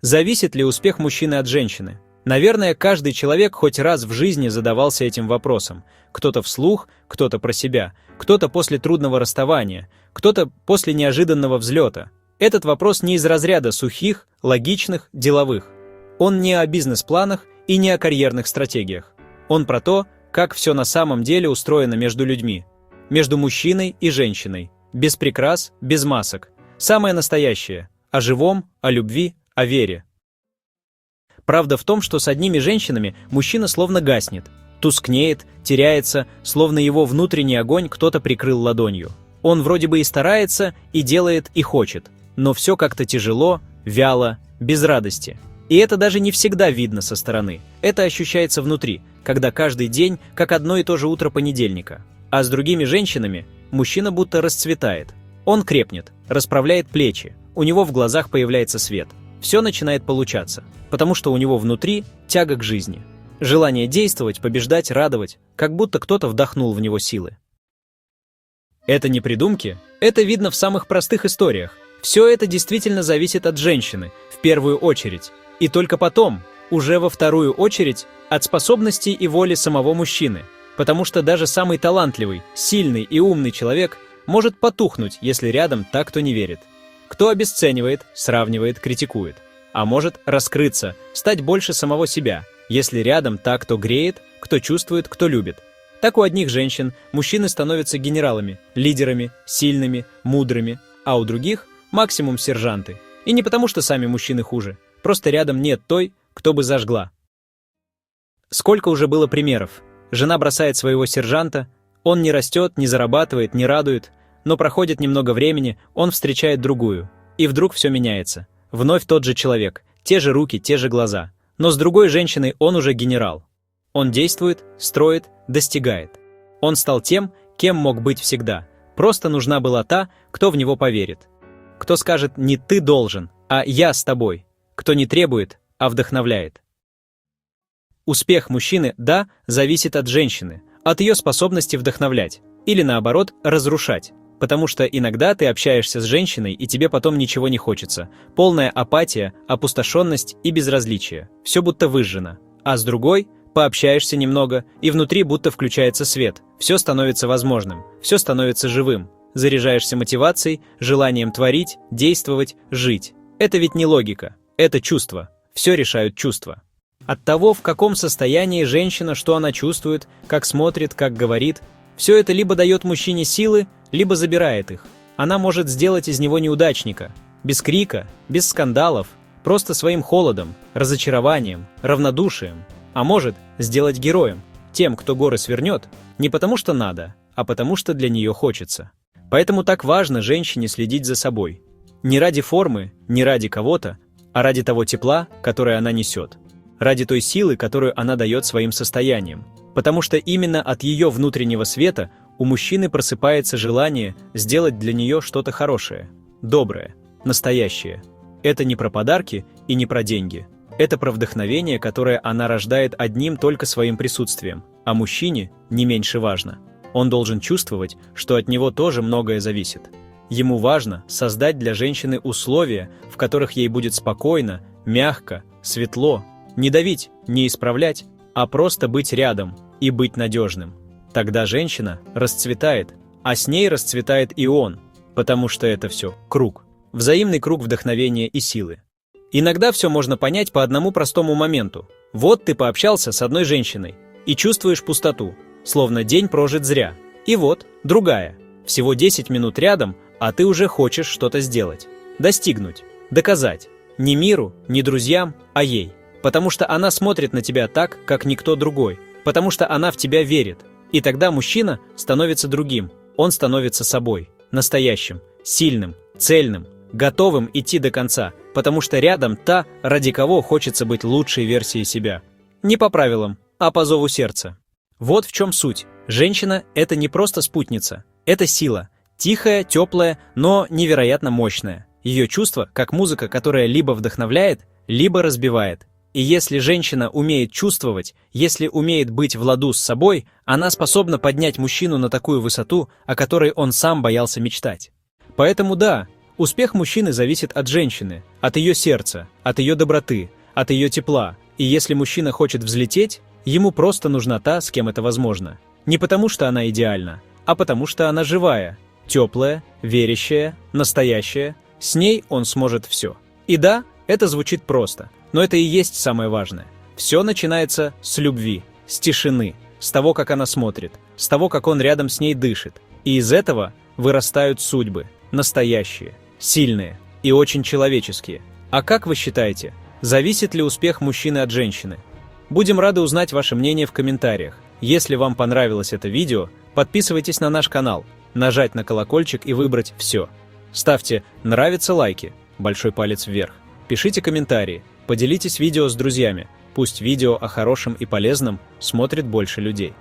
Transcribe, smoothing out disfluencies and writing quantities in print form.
Зависит ли успех мужчины от женщины? Наверное, каждый человек хоть раз в жизни задавался этим вопросом. Кто-то вслух, кто-то про себя, кто-то после трудного расставания, кто-то после неожиданного взлета. Этот вопрос не из разряда сухих, логичных, деловых. Он не о бизнес-планах и не о карьерных стратегиях. Он про то, как все на самом деле устроено между людьми. Между мужчиной и женщиной. Без прикрас, без масок. Самое настоящее. О живом, о любви, о вере. Правда в том, что с одними женщинами мужчина словно гаснет, тускнеет, теряется, словно его внутренний огонь кто-то прикрыл ладонью. Он вроде бы и старается, и делает, и хочет, но все как-то тяжело, вяло, без радости. И это даже не всегда видно со стороны. Это ощущается внутри, когда каждый день как одно и то же утро понедельника. А с другими женщинами мужчина будто расцветает. Он крепнет, расправляет плечи, у него в глазах появляется свет. Все начинает получаться, потому что у него внутри тяга к жизни. Желание действовать, побеждать, радовать, как будто кто-то вдохнул в него силы. Это не придумки, это видно в самых простых историях. Все это действительно зависит от женщины, в первую очередь. И только потом, уже во вторую очередь, от способностей и воли самого мужчины. Потому что даже самый талантливый, сильный и умный человек может потухнуть, если рядом та, кто не верит. Кто обесценивает, сравнивает, критикует. А может раскрыться, стать больше самого себя, если рядом та, кто греет, кто чувствует, кто любит. Так у одних женщин мужчины становятся генералами, лидерами, сильными, мудрыми, а у других максимум сержанты. И не потому, что сами мужчины хуже, просто рядом нет той, кто бы зажгла. Сколько уже было примеров. Жена бросает своего сержанта, он не растет, не зарабатывает, не радует, но проходит немного времени, он встречает другую. И вдруг все меняется. Вновь тот же человек, те же руки, те же глаза. Но с другой женщиной он уже генерал. Он действует, строит, достигает. Он стал тем, кем мог быть всегда. Просто нужна была та, кто в него поверит. Кто скажет не «ты должен», а «я с тобой». Кто не требует, а вдохновляет. Успех мужчины, да, зависит от женщины, от ее способности вдохновлять. Или наоборот, разрушать. Потому что иногда ты общаешься с женщиной, и тебе потом ничего не хочется. Полная апатия, опустошенность и безразличие. Все будто выжжено. А с другой пообщаешься немного, и внутри будто включается свет. Все становится возможным, все становится живым. Заряжаешься мотивацией, желанием творить, действовать, жить. Это ведь не логика, это чувства. Все решают чувства. От того, в каком состоянии женщина, что она чувствует, как смотрит, как говорит, все это либо дает мужчине силы, либо забирает их. Она может сделать из него неудачника. Без крика, без скандалов, просто своим холодом, разочарованием, равнодушием. А может сделать героем, тем, кто горы свернет, не потому что надо, а потому что для нее хочется. Поэтому так важно женщине следить за собой. Не ради формы, не ради кого-то, а ради того тепла, которое она несет. Ради той силы, которую она дает своим состоянием. Потому что именно от ее внутреннего света у мужчины просыпается желание сделать для нее что-то хорошее, доброе, настоящее. Это не про подарки и не про деньги. Это про вдохновение, которое она рождает одним только своим присутствием. А мужчине не меньше важно. Он должен чувствовать, что от него тоже многое зависит. Ему важно создать для женщины условия, в которых ей будет спокойно, мягко, светло, не давить, не исправлять, а просто быть рядом и быть надежным. Тогда женщина расцветает, а с ней расцветает и он, потому что это все круг. Взаимный круг вдохновения и силы. Иногда все можно понять по одному простому моменту. Вот ты пообщался с одной женщиной и чувствуешь пустоту, словно день прожит зря. И вот другая. Всего 10 минут рядом, а ты уже хочешь что-то сделать. Достигнуть, доказать. Не миру, не друзьям, а ей. Потому что она смотрит на тебя так, как никто другой. Потому что она в тебя верит. И тогда мужчина становится другим. Он становится собой. Настоящим, сильным, цельным, готовым идти до конца. Потому что рядом та, ради кого хочется быть лучшей версией себя. Не по правилам, а по зову сердца. Вот в чем суть. Женщина – это не просто спутница. Это сила. Тихая, теплая, но невероятно мощная. Ее чувство, как музыка, которая либо вдохновляет, либо разбивает. И если женщина умеет чувствовать, если умеет быть в ладу с собой, она способна поднять мужчину на такую высоту, о которой он сам боялся мечтать. Поэтому да, Успех мужчины зависит от женщины, от ее сердца, от ее доброты, от ее тепла. И если мужчина хочет взлететь, ему просто нужна та, с кем это возможно. Не потому, что она идеальна, а потому, что она живая, теплая, верящая, настоящая. С ней он сможет все. И да, это звучит просто, но это и есть самое важное. Все начинается с любви, с тишины, с того, как она смотрит, с того, как он рядом с ней дышит. И из этого вырастают судьбы, настоящие, сильные и очень человеческие. А как вы считаете, зависит ли успех мужчины от женщины? Будем рады узнать ваше мнение в комментариях. Если вам понравилось это видео, подписывайтесь на наш канал, нажать на колокольчик и выбрать «Все». Ставьте «Нравится» лайки, большой палец вверх. Пишите комментарии, поделитесь видео с друзьями. Пусть видео о хорошем и полезном смотрит больше людей.